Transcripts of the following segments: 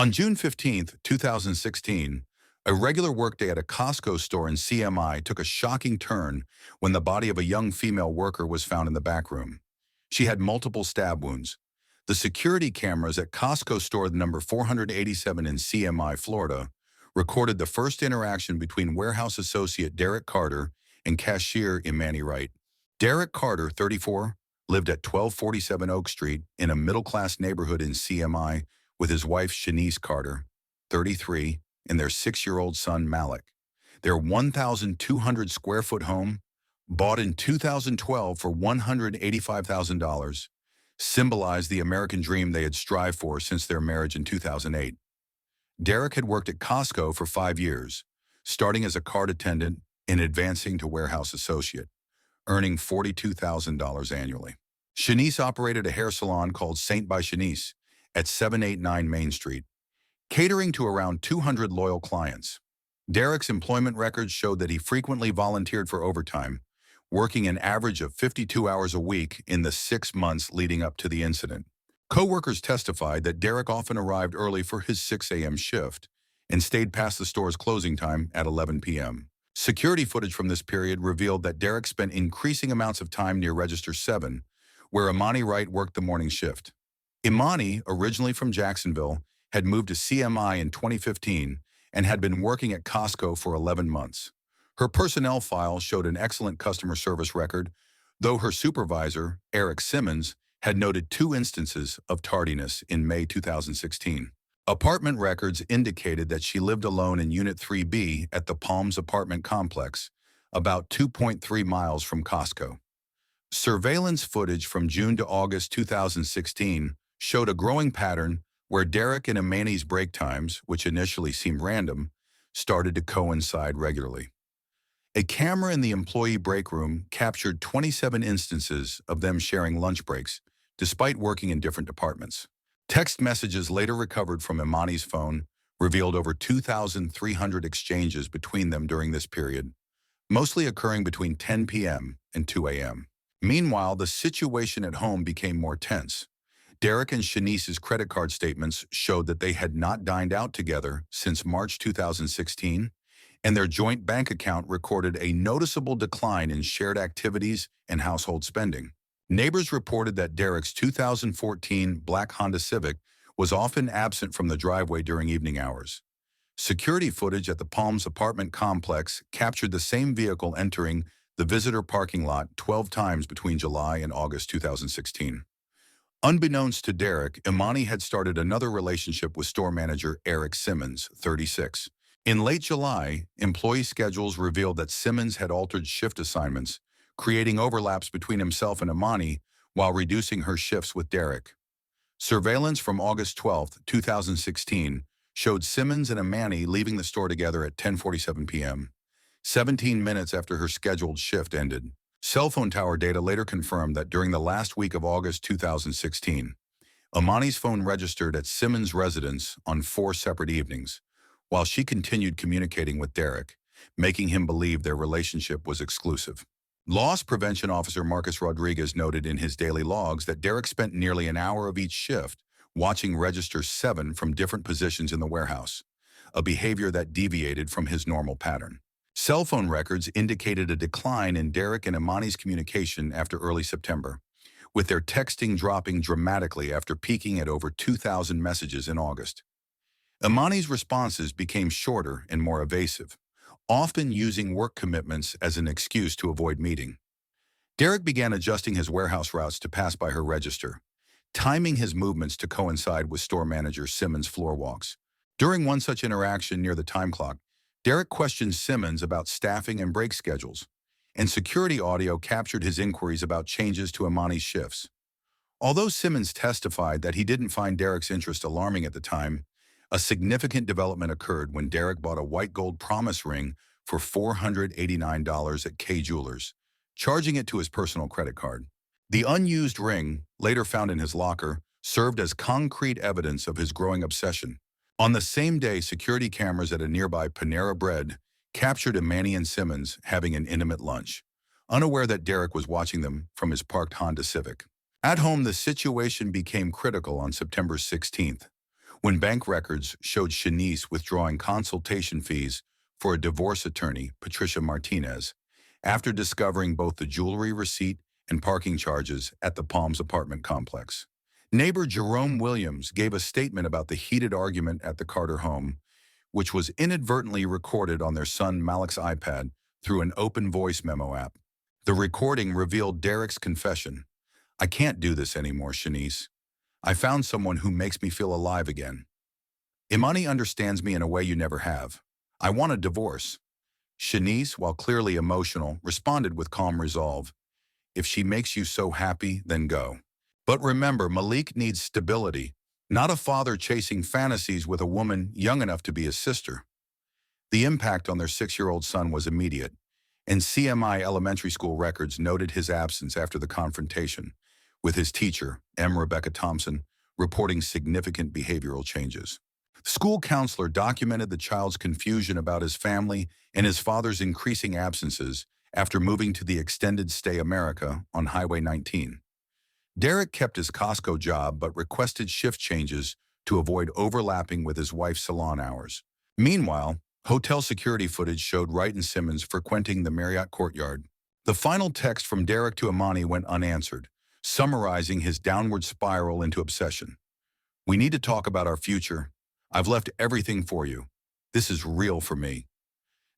On June 15th, 2016, a regular workday at a Costco store in CMI took a shocking turn when the body of a young female worker was found in the back room. She had multiple stab wounds. The security cameras at Costco store number 487 in CMI, Florida, recorded the first interaction between warehouse associate Derek Carter and cashier Imani Wright. Derek Carter, 34, lived at 1247 Oak Street in a middle-class neighborhood in CMI with his wife Shanice Carter, 33, and their 6-year-old son Malik. Their 1,200 square foot home, bought in 2012 for $185,000, symbolized the American dream they had strived for since their marriage in 2008. Derek had worked at Costco for 5 years, starting as a cart attendant and advancing to warehouse associate, earning $42,000 annually. Shanice operated a hair salon called Saint by Shanice at 789 Main Street, catering to around 200 loyal clients. Derek's employment records showed that he frequently volunteered for overtime, working an average of 52 hours a week in the 6 months leading up to the incident. Co-workers testified that Derek often arrived early for his 6 a.m. shift and stayed past the store's closing time at 11 p.m. Security footage from this period revealed that Derek spent increasing amounts of time near Register 7, where Imani Wright worked the morning shift. Imani, originally from Jacksonville, had moved to CMI in 2015 and had been working at Costco for 11 months. Her personnel file showed an excellent customer service record, though her supervisor, Eric Simmons, had noted 2 instances of tardiness in May 2016. Apartment records indicated that she lived alone in Unit 3B at the Palms apartment complex, about 2.3 miles from Costco. Surveillance footage from June to August 2016 showed a growing pattern where Derek and Imani's break times, which initially seemed random, started to coincide regularly. A camera in the employee break room captured 27 instances of them sharing lunch breaks, despite working in different departments. Text messages later recovered from Imani's phone revealed over 2,300 exchanges between them during this period, mostly occurring between 10 p.m. and 2 a.m. Meanwhile, the situation at home became more tense. Derek and Shanice's credit card statements showed that they had not dined out together since March 2016, and their joint bank account recorded a noticeable decline in shared activities and household spending. Neighbors reported that Derek's 2014 black Honda Civic was often absent from the driveway during evening hours. Security footage at the Palms apartment complex captured the same vehicle entering the visitor parking lot 12 times between July and August 2016. Unbeknownst to Derek, Imani had started another relationship with store manager Eric Simmons, 36. In late July, employee schedules revealed that Simmons had altered shift assignments, creating overlaps between himself and Imani while reducing her shifts with Derek. Surveillance from August 12, 2016, showed Simmons and Imani leaving the store together at 10:47 p.m., 17 minutes after her scheduled shift ended. Cell phone tower data later confirmed that during the last week of August 2016, Imani's phone registered at Simmons' residence on 4 separate evenings, while she continued communicating with Derek, making him believe their relationship was exclusive. Loss prevention officer Marcus Rodriguez noted in his daily logs that Derek spent nearly an hour of each shift watching Register 7 from different positions in the warehouse, a behavior that deviated from his normal pattern. Cell phone records indicated a decline in Derek and Imani's communication after early September, with their texting dropping dramatically after peaking at over 2,000 messages in August. Imani's responses became shorter and more evasive, often using work commitments as an excuse to avoid meeting. Derek began adjusting his warehouse routes to pass by her register, timing his movements to coincide with store manager Simmons' floor walks. During one such interaction near the time clock, Derek questioned Simmons about staffing and break schedules, and security audio captured his inquiries about changes to Imani's shifts. Although Simmons testified that he didn't find Derek's interest alarming at the time, a significant development occurred when Derek bought a white gold promise ring for $489 at Kay Jewelers, charging it to his personal credit card. The unused ring, later found in his locker, served as concrete evidence of his growing obsession. On the same day, security cameras at a nearby Panera Bread captured Imani and Simmons having an intimate lunch, unaware that Derek was watching them from his parked Honda Civic. At home, the situation became critical on September 16th, when bank records showed Shanice withdrawing consultation fees for a divorce attorney, Patricia Martinez, after discovering both the jewelry receipt and parking charges at the Palms apartment complex. Neighbor Jerome Williams gave a statement about the heated argument at the Carter home, which was inadvertently recorded on their son Malik's iPad through an open voice memo app. The recording revealed Derek's confession. "I can't do this anymore, Shanice. I found someone who makes me feel alive again. Imani understands me in a way you never have. I want a divorce." Shanice, while clearly emotional, responded with calm resolve. "If she makes you so happy, then go. But remember, Malik needs stability, not a father chasing fantasies with a woman young enough to be his sister." The impact on their 6-year-old son was immediate, and CMI elementary school records noted his absence after the confrontation, with his teacher, M. Rebecca Thompson, reporting significant behavioral changes. The school counselor documented the child's confusion about his family and his father's increasing absences after moving to the extended stay America on Highway 19. Derek kept his Costco job but requested shift changes to avoid overlapping with his wife's salon hours. Meanwhile, hotel security footage showed Wright and Simmons frequenting the Marriott courtyard. The final text from Derek to Imani went unanswered, summarizing his downward spiral into obsession. "We need to talk about our future. I've left everything for you. This is real for me."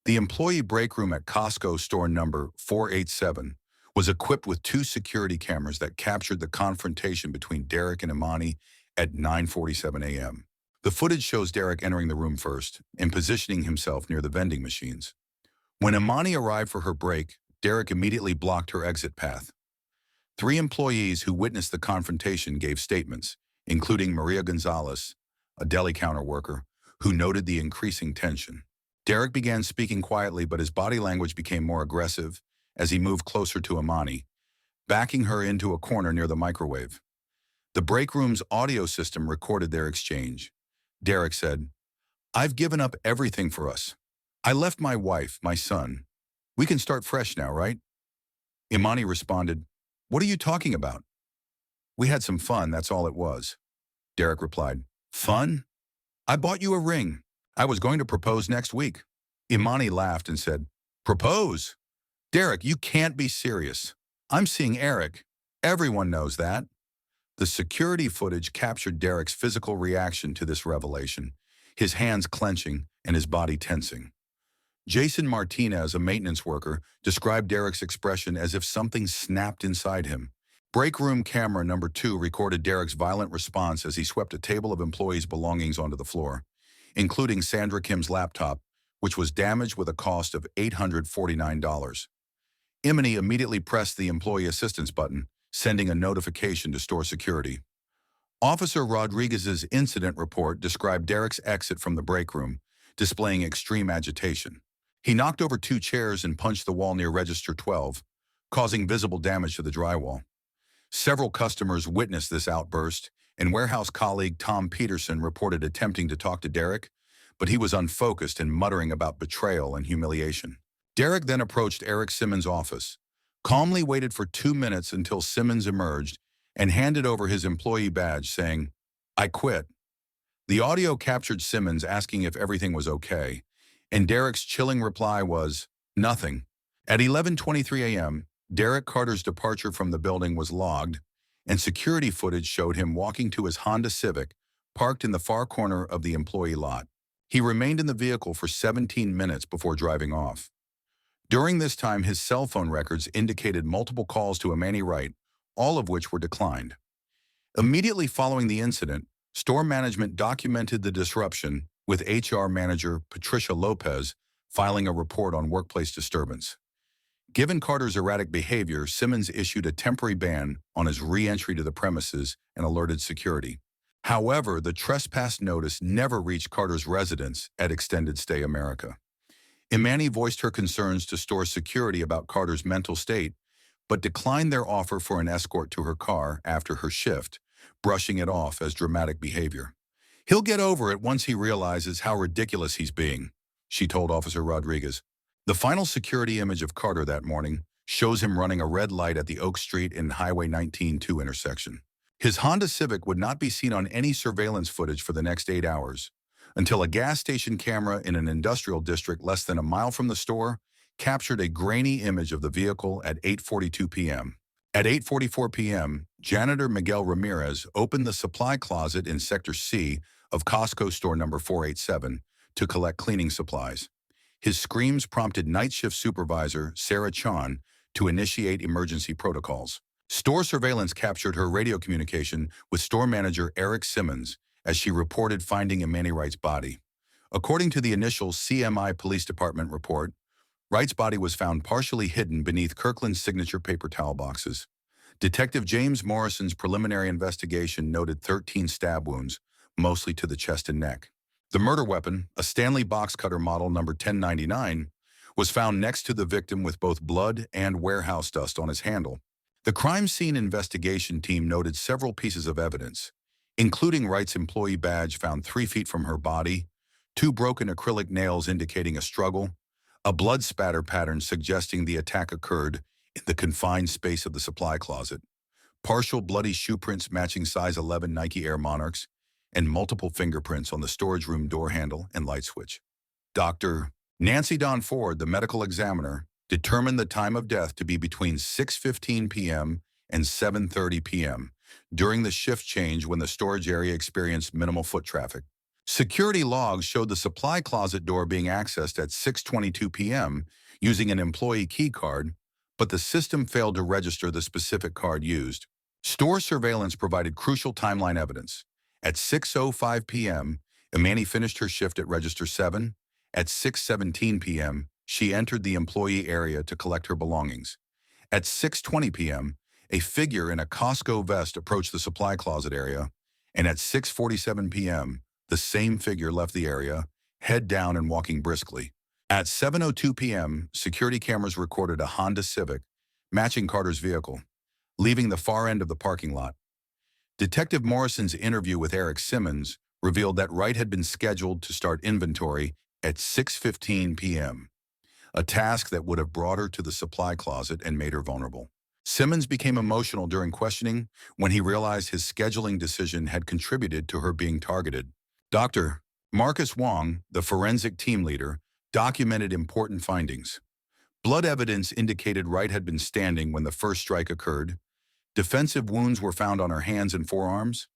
The employee break room at Costco store number 487 was equipped with 2 security cameras that captured the confrontation between Derek and Imani at 9:47 a.m. The footage shows Derek entering the room first and positioning himself near the vending machines. When Imani arrived for her break, Derek immediately blocked her exit path. 3 employees who witnessed the confrontation gave statements, including Maria Gonzalez, a deli counter worker, who noted the increasing tension. Derek began speaking quietly, but his body language became more aggressive as he moved closer to Imani, backing her into a corner near the microwave. The break room's audio system recorded their exchange. Derek said, "I've given up everything for us. I left my wife, my son. We can start fresh now, right?" Imani responded, "What are you talking about?" "We had some fun, that's all it was." Derek replied, "Fun? I bought you a ring. I was going to propose next week." Imani laughed and said, "Propose? Derek, you can't be serious. I'm seeing Eric. Everyone knows that." The security footage captured Derek's physical reaction to this revelation, his hands clenching and his body tensing. Jason Martinez, a maintenance worker, described Derek's expression as if something snapped inside him. Break room camera number 2 recorded Derek's violent response as he swept a table of employees' belongings onto the floor, including Sandra Kim's laptop, which was damaged with a cost of $849. Imani immediately pressed the employee assistance button, sending a notification to store security. Officer Rodriguez's incident report described Derek's exit from the break room, displaying extreme agitation. He knocked over 2 chairs and punched the wall near register 12, causing visible damage to the drywall. Several customers witnessed this outburst, and warehouse colleague Tom Peterson reported attempting to talk to Derek, but he was unfocused and muttering about betrayal and humiliation. Derek then approached Eric Simmons' office, calmly waited for 2 minutes until Simmons emerged, and handed over his employee badge, saying, "I quit." The audio captured Simmons asking if everything was okay, and Derek's chilling reply was, "Nothing." At 11:23 a.m., Derek Carter's departure from the building was logged, and security footage showed him walking to his Honda Civic, parked in the far corner of the employee lot. He remained in the vehicle for 17 minutes before driving off. During this time, his cell phone records indicated multiple calls to Imani Wright, all of which were declined. Immediately following the incident, store management documented the disruption, with HR manager Patricia Lopez filing a report on workplace disturbance. Given Carter's erratic behavior, Simmons issued a temporary ban on his re-entry to the premises and alerted security. However, the trespass notice never reached Carter's residence at Extended Stay America. Imani voiced her concerns to store security about Carter's mental state, but declined their offer for an escort to her car after her shift, brushing it off as dramatic behavior. "He'll get over it once he realizes how ridiculous he's being," she told Officer Rodriguez. The final security image of Carter that morning shows him running a red light at the Oak Street and Highway 19-2 intersection. His Honda Civic would not be seen on any surveillance footage for the next 8 hours, until a gas station camera in an industrial district less than a mile from the store captured a grainy image of the vehicle at 8:42 p.m. At 8:44 p.m., janitor Miguel Ramirez opened the supply closet in Sector C of Costco store number 487 to collect cleaning supplies. His screams prompted night shift supervisor Sarah Chan to initiate emergency protocols. Store surveillance captured her radio communication with store manager Eric Simmons as she reported finding Imani Wright's body. According to the initial CMI Police Department report, Wright's body was found partially hidden beneath Kirkland's signature paper towel boxes. Detective James Morrison's preliminary investigation noted 13 stab wounds, mostly to the chest and neck. The murder weapon, a Stanley box cutter model number 1099, was found next to the victim with both blood and warehouse dust on his handle. The crime scene investigation team noted several pieces of evidence, including Wright's employee badge found 3 feet from her body, 2 broken acrylic nails indicating a struggle, a blood spatter pattern suggesting the attack occurred in the confined space of the supply closet, partial bloody shoe prints matching size 11 Nike Air Monarchs, and multiple fingerprints on the storage room door handle and light switch. Dr. Nancy Dawn Ford, the medical examiner, determined the time of death to be between 6:15 p.m. and 7:30 p.m. during the shift change when the storage area experienced minimal foot traffic. Security logs showed the supply closet door being accessed at 6:22 p.m. using an employee key card, but the system failed to register the specific card used. Store surveillance provided crucial timeline evidence. At 6:05 p.m., Imani finished her shift at Register 7. At 6:17 p.m., she entered the employee area to collect her belongings. At 6:20 p.m., a figure in a Costco vest approached the supply closet area, and at 6:47 p.m., the same figure left the area, head down and walking briskly. At 7:02 p.m., security cameras recorded a Honda Civic, matching Carter's vehicle, leaving the far end of the parking lot. Detective Morrison's interview with Eric Simmons revealed that Wright had been scheduled to start inventory at 6:15 p.m., a task that would have brought her to the supply closet and made her vulnerable. Simmons became emotional during questioning when he realized his scheduling decision had contributed to her being targeted. Dr. Marcus Wong, the forensic team leader, documented important findings. Blood evidence indicated Wright had been standing when the first strike occurred. Defensive wounds were found on her hands and forearms.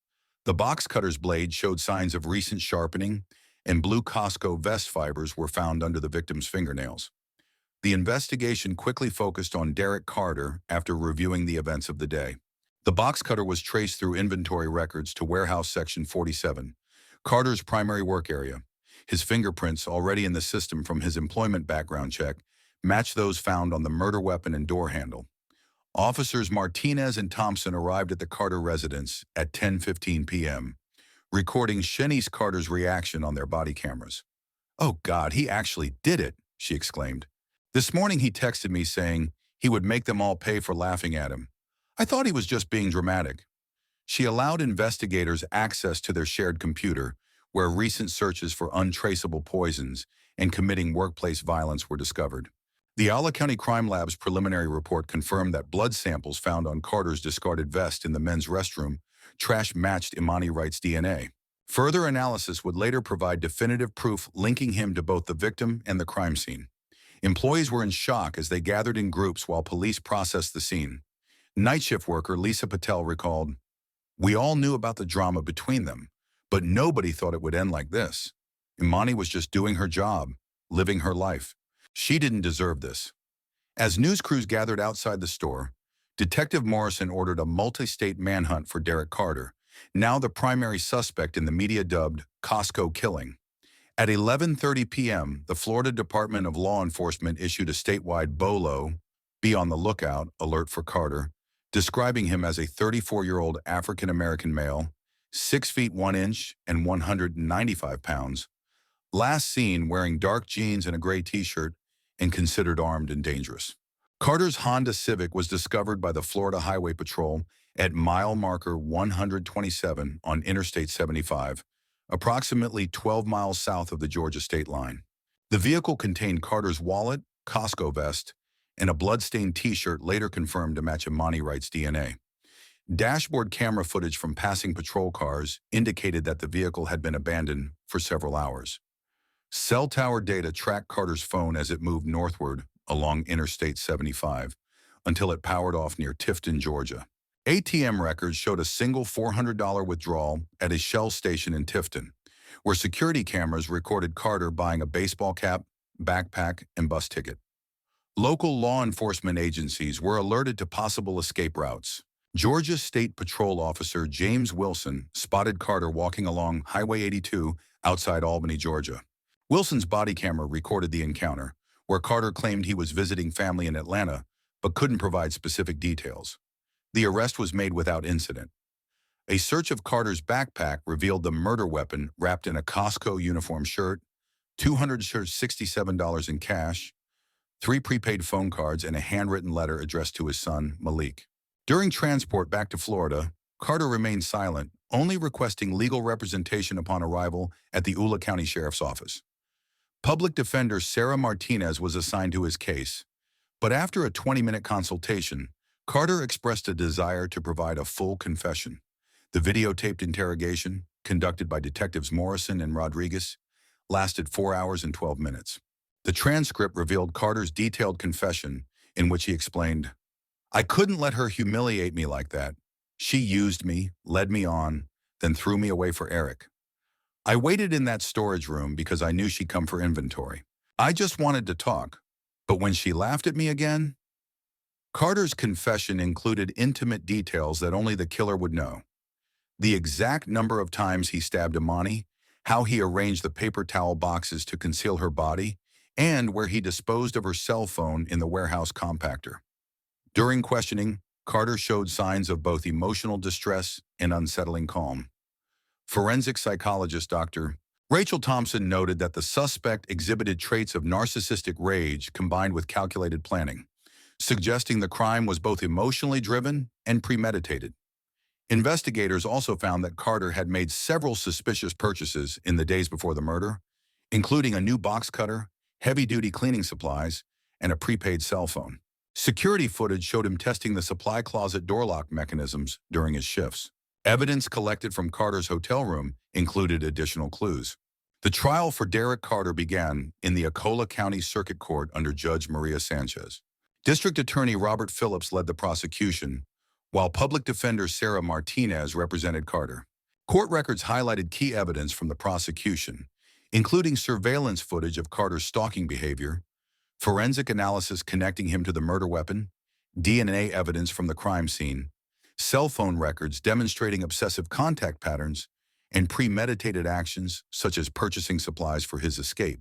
The box cutter's blade showed signs of recent sharpening, and blue Costco vest fibers were found under the victim's fingernails. The investigation quickly focused on Derek Carter after reviewing the events of the day. The box cutter was traced through inventory records to warehouse section 47, Carter's primary work area. His fingerprints, already in the system from his employment background check, matched those found on the murder weapon and door handle. Officers Martinez and Thompson arrived at the Carter residence at 10:15 p.m., recording Shanice Carter's reaction on their body cameras. "Oh God, he actually did it," she exclaimed. "This morning he texted me saying he would make them all pay for laughing at him. I thought he was just being dramatic." She allowed investigators access to their shared computer, where recent searches for untraceable poisons and committing workplace violence were discovered. The Alla County Crime Lab's preliminary report confirmed that blood samples found on Carter's discarded vest in the men's restroom trash matched Imani Wright's DNA. Further analysis would later provide definitive proof linking him to both the victim and the crime scene. Employees were in shock as they gathered in groups while police processed the scene. Night shift worker Lisa Patel recalled, "We all knew about the drama between them, but nobody thought it would end like this. Imani was just doing her job, living her life. She didn't deserve this." As news crews gathered outside the store, Detective Morrison ordered a multi-state manhunt for Derek Carter, now the primary suspect in the media-dubbed Costco killing. At 11:30 p.m., the Florida Department of Law Enforcement issued a statewide BOLO, "Be on the lookout," alert for Carter, describing him as a 34-year-old African-American male, 6 feet 1 inch and 195 pounds, last seen wearing dark jeans and a gray t-shirt and considered armed and dangerous. Carter's Honda Civic was discovered by the Florida Highway Patrol at mile marker 127 on Interstate 75, approximately 12 miles south of the Georgia state line. The vehicle contained Carter's wallet, Costco vest, and a bloodstained t-shirt later confirmed to match Imani Wright's DNA. Dashboard camera footage from passing patrol cars indicated that the vehicle had been abandoned for several hours. Cell tower data tracked Carter's phone as it moved northward along Interstate 75 until it powered off near Tifton, Georgia. ATM records showed a single $400 withdrawal at a Shell station in Tifton, where security cameras recorded Carter buying a baseball cap, backpack, and bus ticket. Local law enforcement agencies were alerted to possible escape routes. Georgia State Patrol Officer James Wilson spotted Carter walking along Highway 82 outside Albany, Georgia. Wilson's body camera recorded the encounter, where Carter claimed he was visiting family in Atlanta but couldn't provide specific details. The arrest was made without incident. A search of Carter's backpack revealed the murder weapon wrapped in a Costco uniform shirt, $267 in cash, 3 prepaid phone cards, and a handwritten letter addressed to his son, Malik. During transport back to Florida, Carter remained silent, only requesting legal representation upon arrival at the Ula County Sheriff's Office. Public defender Sarah Martinez was assigned to his case, but after a 20-minute consultation, Carter expressed a desire to provide a full confession. The videotaped interrogation, conducted by Detectives Morrison and Rodriguez, lasted 4 hours and 12 minutes. The transcript revealed Carter's detailed confession, in which he explained, "I couldn't let her humiliate me like that. She used me, led me on, then threw me away for Eric. I waited in that storage room because I knew she'd come for inventory. I just wanted to talk. But when she laughed at me again?" Carter's confession included intimate details that only the killer would know. The exact number of times he stabbed Imani, how he arranged the paper towel boxes to conceal her body, and where he disposed of her cell phone in the warehouse compactor. During questioning, Carter showed signs of both emotional distress and unsettling calm. Forensic psychologist Dr. Rachel Thompson noted that the suspect exhibited traits of narcissistic rage combined with calculated planning, suggesting the crime was both emotionally driven and premeditated. Investigators also found that Carter had made several suspicious purchases in the days before the murder, including a new box cutter, heavy-duty cleaning supplies, and a prepaid cell phone. Security footage showed him testing the supply closet door lock mechanisms during his shifts. Evidence collected from Carter's hotel room included additional clues. The trial for Derek Carter began in the Acola County Circuit Court under Judge Maria Sanchez. District Attorney Robert Phillips led the prosecution, while public defender Sarah Martinez represented Carter. Court records highlighted key evidence from the prosecution, including surveillance footage of Carter's stalking behavior, forensic analysis connecting him to the murder weapon, DNA evidence from the crime scene, cell phone records demonstrating obsessive contact patterns, and premeditated actions such as purchasing supplies for his escape.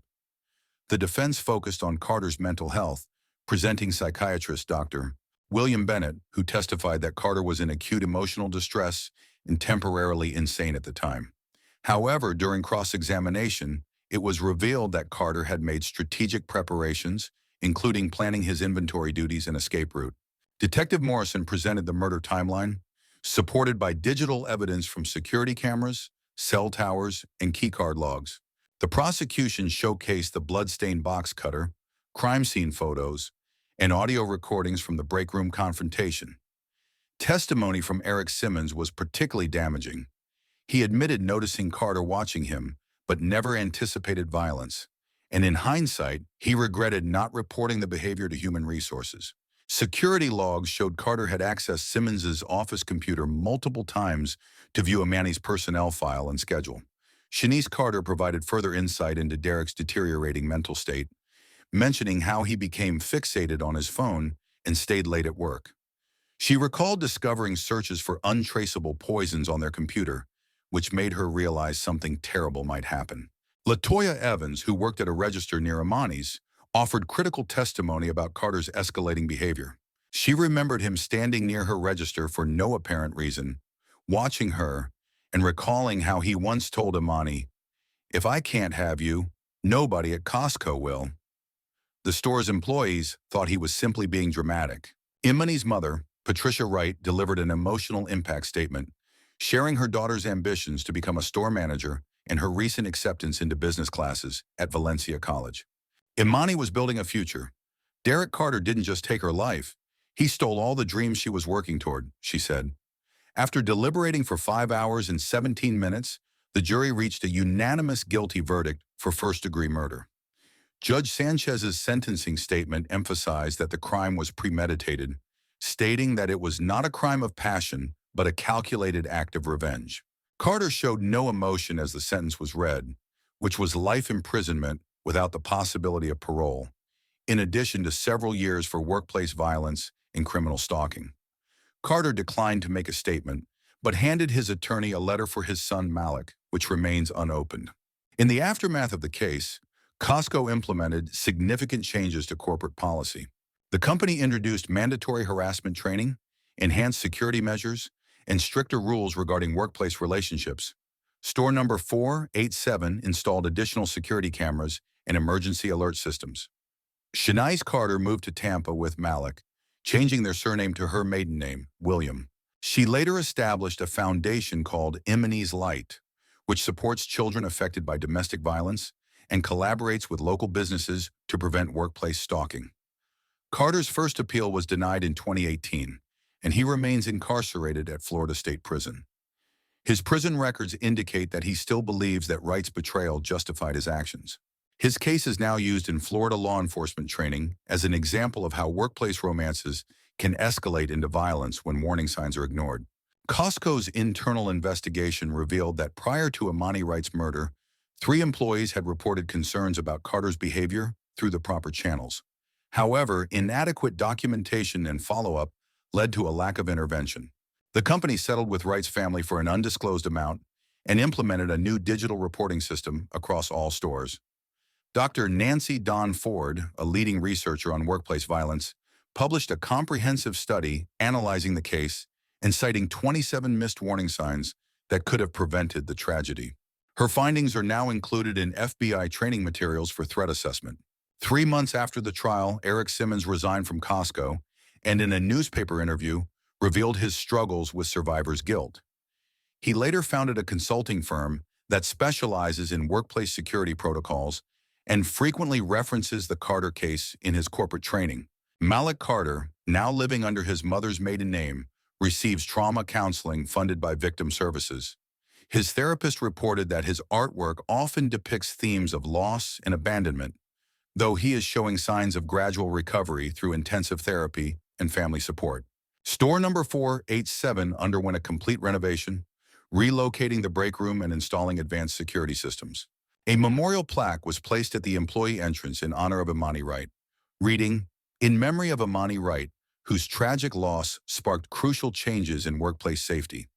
The defense focused on Carter's mental health, presenting psychiatrist Dr. William Bennett, who testified that Carter was in acute emotional distress and temporarily insane at the time. However, during cross-examination, it was revealed that Carter had made strategic preparations, including planning his inventory duties and escape route. Detective Morrison presented the murder timeline, supported by digital evidence from security cameras, cell towers, and keycard logs. The prosecution showcased the blood-stained box cutter, crime scene photos, and audio recordings from the break room confrontation. Testimony from Eric Simmons was particularly damaging. He admitted noticing Carter watching him, but never anticipated violence. And in hindsight, he regretted not reporting the behavior to human resources. Security logs showed Carter had accessed Simmons's office computer multiple times to view Imani's personnel file and schedule. Shanice Carter provided further insight into Derek's deteriorating mental state, mentioning how he became fixated on his phone and stayed late at work. She recalled discovering searches for untraceable poisons on their computer, which made her realize something terrible might happen. LaToya Evans, who worked at a register near Imani's, offered critical testimony about Carter's escalating behavior. She remembered him standing near her register for no apparent reason, watching her, and recalling how he once told Imani, "If I can't have you, nobody at Costco will." The store's employees thought he was simply being dramatic. Imani's mother, Patricia Wright, delivered an emotional impact statement, sharing her daughter's ambitions to become a store manager and her recent acceptance into business classes at Valencia College. Imani was building a future. Derek Carter didn't just take her life. He stole all the dreams she was working toward, she said. After deliberating for 5 hours and 17 minutes, the jury reached a unanimous guilty verdict for first-degree murder. Judge Sanchez's sentencing statement emphasized that the crime was premeditated, stating that it was not a crime of passion, but a calculated act of revenge. Carter showed no emotion as the sentence was read, which was life imprisonment without the possibility of parole, in addition to several years for workplace violence and criminal stalking. Carter declined to make a statement, but handed his attorney a letter for his son Malik, which remains unopened. In the aftermath of the case, Costco implemented significant changes to corporate policy. The company introduced mandatory harassment training, enhanced security measures, and stricter rules regarding workplace relationships. Store number 487 installed additional security cameras and emergency alert systems. Shanice Carter moved to Tampa with Malik, changing their surname to her maiden name, William. She later established a foundation called Emily's Light, which supports children affected by domestic violence and collaborates with local businesses to prevent workplace stalking. Carter's first appeal was denied in 2018, and he remains incarcerated at Florida State Prison. His prison records indicate that he still believes that Wright's betrayal justified his actions. His case is now used in Florida law enforcement training as an example of how workplace romances can escalate into violence when warning signs are ignored. Costco's internal investigation revealed that prior to Imani Wright's murder, 3 employees had reported concerns about Carter's behavior through the proper channels. However, inadequate documentation and follow-up led to a lack of intervention. The company settled with Wright's family for an undisclosed amount and implemented a new digital reporting system across all stores. Dr. Nancy Dawn Ford, a leading researcher on workplace violence, published a comprehensive study analyzing the case and citing 27 missed warning signs that could have prevented the tragedy. Her findings are now included in FBI training materials for threat assessment. 3 months after the trial, Eric Simmons resigned from Costco and in a newspaper interview revealed his struggles with survivor's guilt. He later founded a consulting firm that specializes in workplace security protocols and frequently references the Carter case in his corporate training. Malik Carter, now living under his mother's maiden name, receives trauma counseling funded by Victim Services. His therapist reported that his artwork often depicts themes of loss and abandonment, though he is showing signs of gradual recovery through intensive therapy and family support. Store number 487 underwent a complete renovation, relocating the break room and installing advanced security systems. A memorial plaque was placed at the employee entrance in honor of Imani Wright, reading, "In memory of Imani Wright, whose tragic loss sparked crucial changes in workplace safety."